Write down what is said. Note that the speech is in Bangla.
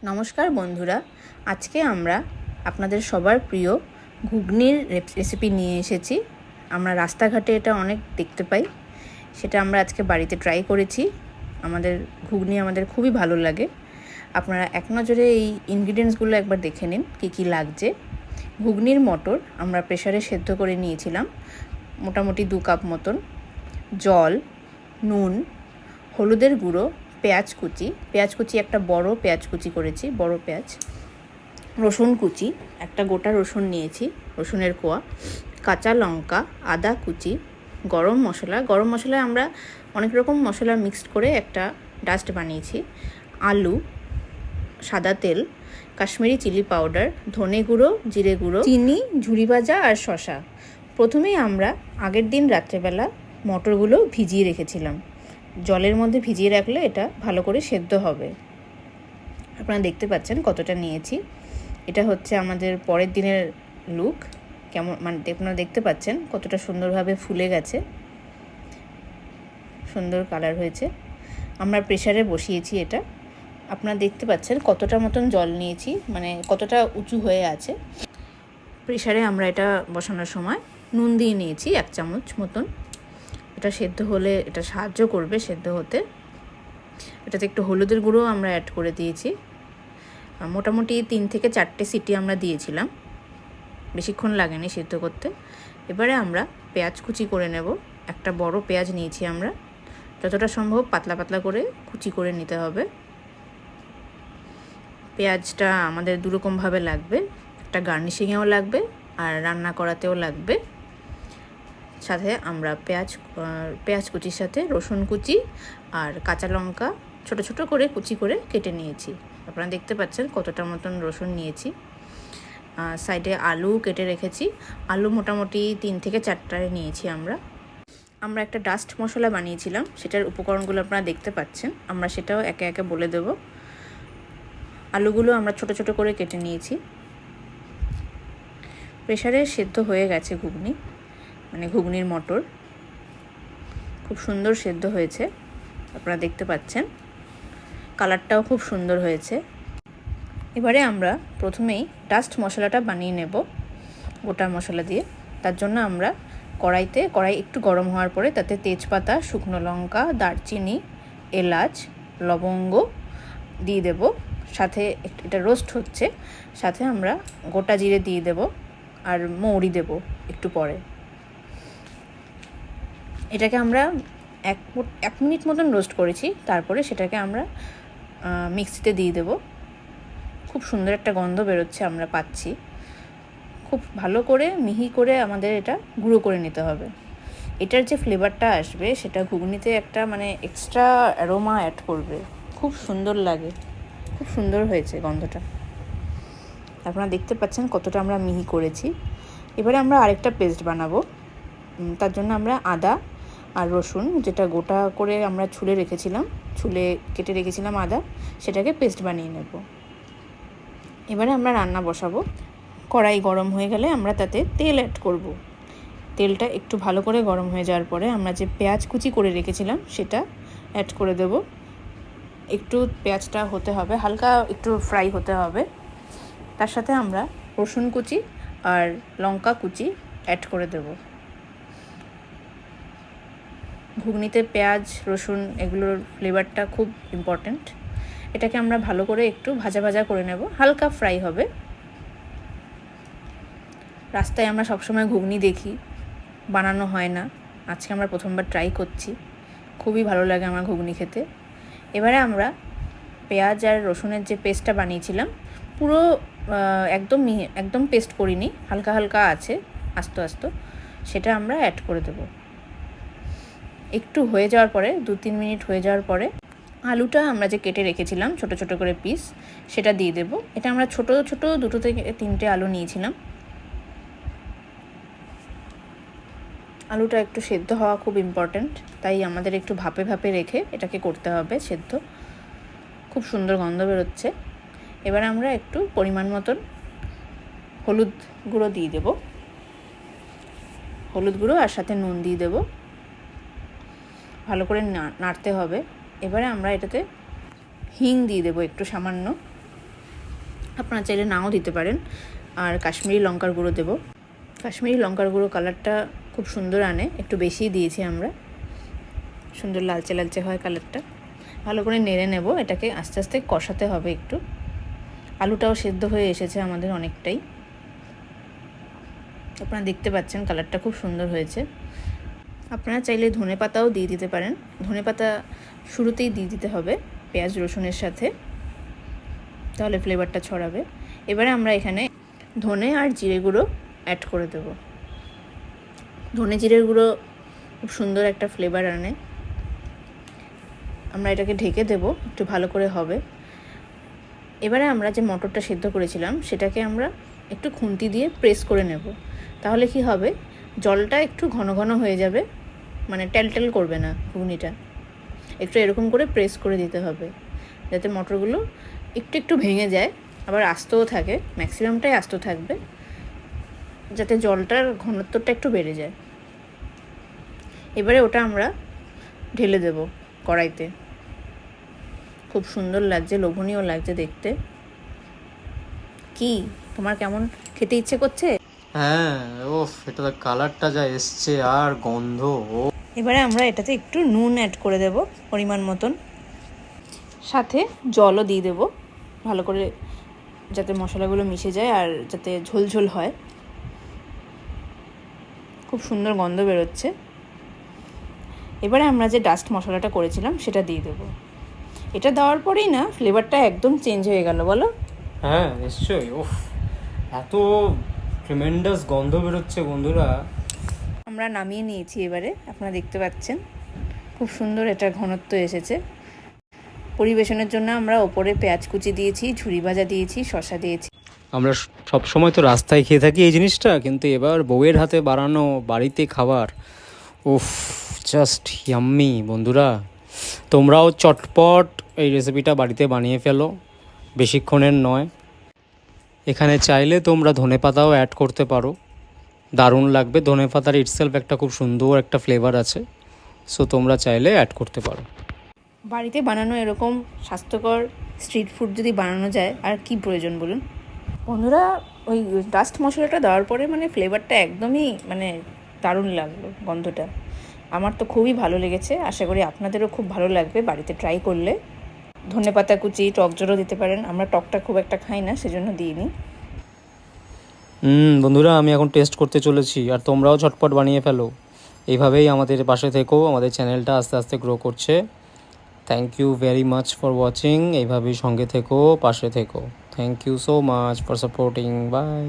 নমস্কার বন্ধুরা, আজকে আমরা আপনাদের সবার প্রিয় ঘুগনির রেসিপি নিয়ে এসেছি। আমরা রাস্তাঘাটে এটা অনেক দেখতে পাই, সেটা আমরা আজকে বাড়িতে ট্রাই করেছি। ঘুগনি আমাদের খুবই ভালো লাগে। আপনারা এক নজরে এই ইনগ্রিডিয়েন্টসগুলো একবার দেখে নিন কী কী লাগছে। ঘুগনির মটর আমরা প্রেসারে সেদ্ধ করে নিয়েছিলাম, মোটামুটি 2 কাপ মতন। জল, নুন, হলুদের গুঁড়ো, পেঁয়াজ কুচি একটা বড় পেঁয়াজ কুচি করেছি, বড় পেঁয়াজ, রসুন কুচি, একটা গোটা রসুন নিয়েছি, রসুনের কোয়া, কাঁচা লঙ্কা, আদা কুচি, গরম মশলায় আমরা অনেক রকম মশলা মিক্সড করে একটা ডাস্ট বানিয়েছি, আলু, সাদা তেল, কাশ্মীরি চিলি পাউডার, ধনে গুঁড়ো, জিরে গুঁড়ো, চিনি, ঝুরি ভাজা আর শসা। প্রথমেই আমরা আগের দিন রাত্রেবেলা মটরগুলো ভিজিয়ে রেখেছিলাম। জলের মধ্যে ভিজিয়ে রাখলে এটা ভালো করে সেদ্ধ হবে। আপনারা দেখতে পাচ্ছেন কতটা নিয়েছি। এটা হচ্ছে আমাদের পরের দিনের লুক। আপনারা দেখতে পাচ্ছেন কতটা সুন্দরভাবে ফুলে গেছে, সুন্দর কালার হয়েছে। আমরা প্রেসারে বসিয়েছি এটা। আপনারা দেখতে পাচ্ছেন কতটা মতন জল নিয়েছি, কতটা উঁচু হয়ে আছে। প্রেসারে আমরা এটা বসানোর সময় নুন দিয়ে নিয়েছি 1 চামচ মতন। এটা সেদ্ধ হলে এটা সাহায্য করবে সেদ্ধ হতে। এটাতে একটু হলুদের গুঁড়ো আমরা অ্যাড করে দিয়েছি। মোটামুটি 3 থেকে 4টে সিটি আমরা দিয়েছিলাম, বেশিক্ষণ লাগেনি সেদ্ধ করতে। এবারে আমরা পেঁয়াজ কুচি করে নেব। একটা বড় পেঁয়াজ নিয়েছি আমরা, যতটা সম্ভব পাতলা পাতলা করে কুচি করে নিতে হবে। পেঁয়াজটা আমাদের দুরকমভাবে লাগবে, একটা গার্নিশিংয়েও লাগবে আর রান্না করাতেও লাগবে। সাথে আমরা পেঁয়াজ কুচির সাথে রসুন কুচি আর কাঁচা লঙ্কা ছোট ছোট করে কুচি করে কেটে নিয়েছি। আপনারা দেখতে পাচ্ছেন কতটা মতন রসুন নিয়েছি। সাইডে আলু কেটে রেখেছি, আলু মোটামুটি 3 থেকে 4টা নিয়েছি আমরা একটা ডাস্ট মশলা বানিয়েছিলাম, সেটার উপকরণগুলো আপনারা দেখতে পাচ্ছেন। আমরা সেটাও একে একে বলে দেব। আলুগুলো আমরা ছোট ছোট করে কেটে নিয়েছি। প্রেসারে সেদ্ধ হয়ে গেছে ঘুগনির মটর, খুব সুন্দর সেদ্ধ হয়েছে। আপনারা দেখতে পাচ্ছেন কালারটাও খুব সুন্দর হয়েছে। এবারে আমরা প্রথমেই ডাস্ট মশলাটা বানিয়ে নেব গোটা মশলা দিয়ে। তার জন্য আমরা কড়াই একটু গরম হওয়ার পরে তাতে তেজপাতা, শুকনো লঙ্কা, দারচিনি, এলাচ, লবঙ্গ দিয়ে দেব। সাথে এটা রোস্ট হচ্ছে, সাথে আমরা গোটা জিরে দিয়ে দেব আর মৌরি দেব একটু পরে। এটাকে আমরা 1 মিনিট মতন রোস্ট করেছি, তারপরে সেটাকে আমরা মিক্সিতে দিয়ে দেব। খুব সুন্দর একটা গন্ধ বেরোচ্ছে, আমরা পাচ্ছি। খুব ভালো করে মিহি করে আমাদের এটা গুঁড়ো করে নিতে হবে। এটার যে ফ্লেভারটা আসবে সেটা ঘুগনিতে একটা এক্সট্রা অ্যারোমা অ্যাড করবে, খুব সুন্দর লাগে, খুব সুন্দর হয়েছে গন্ধটা। আপনারা দেখতে পাচ্ছেন কতটা আমরা মিহি করেছি। এবারে আমরা আরেকটা পেস্ট বানাবো। তার জন্য আমরা আদা আর রসুন, যেটা গোটা করে আমরা ছুলে কেটে রেখেছিলাম আদা, সেটাকে পেস্ট বানিয়ে নেব। এবারে আমরা রান্না বসাবো। কড়াই গরম হয়ে গেলে আমরা তাতে তেল অ্যাড করব। তেলটা একটু ভালো করে গরম হয়ে যাওয়ার পরে আমরা যে পেঁয়াজ কুচি করে রেখেছিলাম সেটা অ্যাড করে দেব। একটু পেঁয়াজটা হতে হবে, হালকা একটু ফ্রাই হতে হবে। তার সাথে আমরা রসুন কুচি আর লঙ্কা কুচি অ্যাড করে দেব। ঘুগনিতে পেঁয়াজ, রসুন এগুলোর ফ্লেভারটা খুব ইম্পর্ট্যান্ট। এটাকে আমরা ভালো করে একটু ভাজা ভাজা করে নেব, হালকা ফ্রাই হবে। রাস্তায় আমরা সবসময় ঘুগনি দেখি, বানানো হয় না। আজকে আমরা প্রথমবার ট্রাই করছি, খুবই ভালো লাগে আমার ঘুগনি খেতে। এবারে আমরা পেঁয়াজ আর রসুনের যে পেস্টটা বানিয়েছিলাম, পুরো একদম পেস্ট করিনি, হালকা হালকা আছে, আস্তে আস্তে, সেটা আমরা অ্যাড করে দেব। একটু হয়ে যাওয়ার পরে 2-3 মিনিট হয়ে যাওয়ার পরে আলুটা আমরা যে কেটে রেখেছিলাম ছোট ছোট করে পিস, সেটা দিয়ে দেব। এটা আমরা ছোট ছোট 2 থেকে 3টে আলু নিয়েছিলাম। আলুটা একটু সেদ্ধ হওয়া খুব ইম্পর্ট্যান্ট, তাই আমাদের একটু ভাপে ভাপে রেখে এটাকে করতে হবে সেদ্ধ। খুব সুন্দর গন্ধ বেরোচ্ছে। এবার আমরা একটু পরিমাণ মতন হলুদ গুঁড়ো দিয়ে দেব, হলুদ গুঁড়ো আর সাথে নুন দিয়ে দেব। ভালো করে নাড়তে হবে। এবারে আমরা এটাতে হিং দিয়ে দেবো একটু সামান্য। আপনারা চাইলে নাও দিতে পারেন। আর কাশ্মীরি লঙ্কার গুঁড়ো দেবো। কাশ্মীরি লঙ্কার গুঁড়ো কালারটা খুব সুন্দর আনে, একটু বেশিই দিয়েছি আমরা, সুন্দর লালচে লালচে হয় কালারটা। ভালো করে নেড়ে নেব, এটাকে আস্তে আস্তে কষাতে হবে একটু। আলুটাও সেদ্ধ হয়ে এসেছে আমাদের অনেকটাই, আপনারা দেখতে পাচ্ছেন কালারটা খুব সুন্দর হয়েছে। আপনারা চাইলে ধনেপাতাও দিয়ে দিতে পারেন, ধনেপাতা শুরুতেই দিয়ে দিতে হবে পেঁয়াজ রসুনের সাথে, তাহলে ফ্লেভারটা ছড়াবে। এবারে আমরা এখানে ধনে আর জিরে গুঁড়ো অ্যাড করে দেব। ধনে জিরের গুঁড়ো খুব সুন্দর একটা ফ্লেভার আনে। আমরা এটাকে ঢেকে দেব, একটু ভালো করে হবে। এবারে আমরা যে মটরটা সেদ্ধ করেছিলাম সেটাকে আমরা একটু খুন্তি দিয়ে প্রেস করে নেব, তাহলে কি হবে, জলটা একটু ঘন ঘন হয়ে যাবে, মানে টেলটেল করবে না ঘুগনিটা। একটু এরকম করে প্রেস করে দিতে হবে, যাতে মটরগুলো একটু একটু ভেঙে যায়, আবার আস্তও থাকে, ম্যাক্সিমামটাই আস্ত থাকবে, যাতে জলটার ঘনত্বটা একটু বেড়ে যায়। এবারে ওটা আমরা ঢেলে দেব কড়াইতে। খুব সুন্দর লাগছে, লোভনীয় লাগছে দেখতে। কি তোমার কেমন খেতে ইচ্ছে করছে? হ্যাঁ, ওফ, এটা তো কালারটা যা এসছে আর গন্ধ। ও এবারে আমরা এটাতে একটু নুন অ্যাড করে দেব পরিমাণ মতন, সাথে জলও দিয়ে দেব ভালো করে, যাতে মশলাগুলো মিশে যায় আর যাতে ঝোলঝোল হয়। খুব সুন্দর গন্ধ বেরোচ্ছে। এবারে আমরা যে ডাস্ট মশলাটা করেছিলাম সেটা দিয়ে দেবো। এটা দেওয়ার পরেই না ফ্লেভারটা একদম চেঞ্জ হয়ে গেল, বলো? হ্যাঁ, নিশ্চয়ই। ওফ, এত ট্রিমেন্ডাস গন্ধ বেরোচ্ছে বন্ধুরা। আমরা নামিয়ে নিয়েছি, এবারে আপনারা দেখতে পাচ্ছেন খুব সুন্দর এটা ঘনত্ব এসেছে। পরিবেশনের জন্য আমরা ওপরে পেঁয়াজ কুচি দিয়েছি, ঝুরি ভাজা দিয়েছি, শসা দিয়েছি। আমরা সব সময় তো রাস্তায় খেয়ে থাকি এই জিনিসটা, কিন্তু এবার বউয়ের হাতে বানানো বাড়িতে খাবার, উফ, জাস্ট ইয়াম্মি বন্ধুরা। তোমরাও চটপট এই রেসিপিটা বাড়িতে বানিয়ে ফেলো, বেশিক্ষণের নয়। এখানে চাইলে তোমরা ধনেপাতাও অ্যাড করতে পারো, দারুণ লাগবে। ধনেপাতার ইটসেলফ একটা খুব সুন্দর একটা ফ্লেভার আছে, সো তোমরা চাইলে অ্যাড করতে পারো। বাড়িতে বানানো এরকম স্বাস্থ্যকর স্ট্রিট ফুড যদি বানানো যায়, আর কি প্রয়োজন বলুন বন্ধুরা। ওই ডাস্ট মশলাটা দেওয়ার পরে মানে ফ্লেভারটা একদমই মানে দারুণ লাগলো, গন্ধটা আমার তো খুবই ভালো লেগেছে। আশা করি আপনাদেরও খুব ভালো লাগবে বাড়িতে ট্রাই করলে। ধনেপাতা কুচি, টক জলও দিতে পারেন, আমরা টকটা খুব একটা খাই না সেজন্য দিইনি। বন্ধুরা, আমি এখন টেস্ট করতে চলেছি, আর তোমরাও ঝটপট বানিয়ে ফেলো। এইভাবেই আমাদের পাশে থেকো, আমাদের চ্যানেলটা আস্তে আস্তে গ্রো করছে। Thank you very much for watching. এইভাবেই সঙ্গে থেকো, পাশে থেকো। Thank you so much for supporting. By.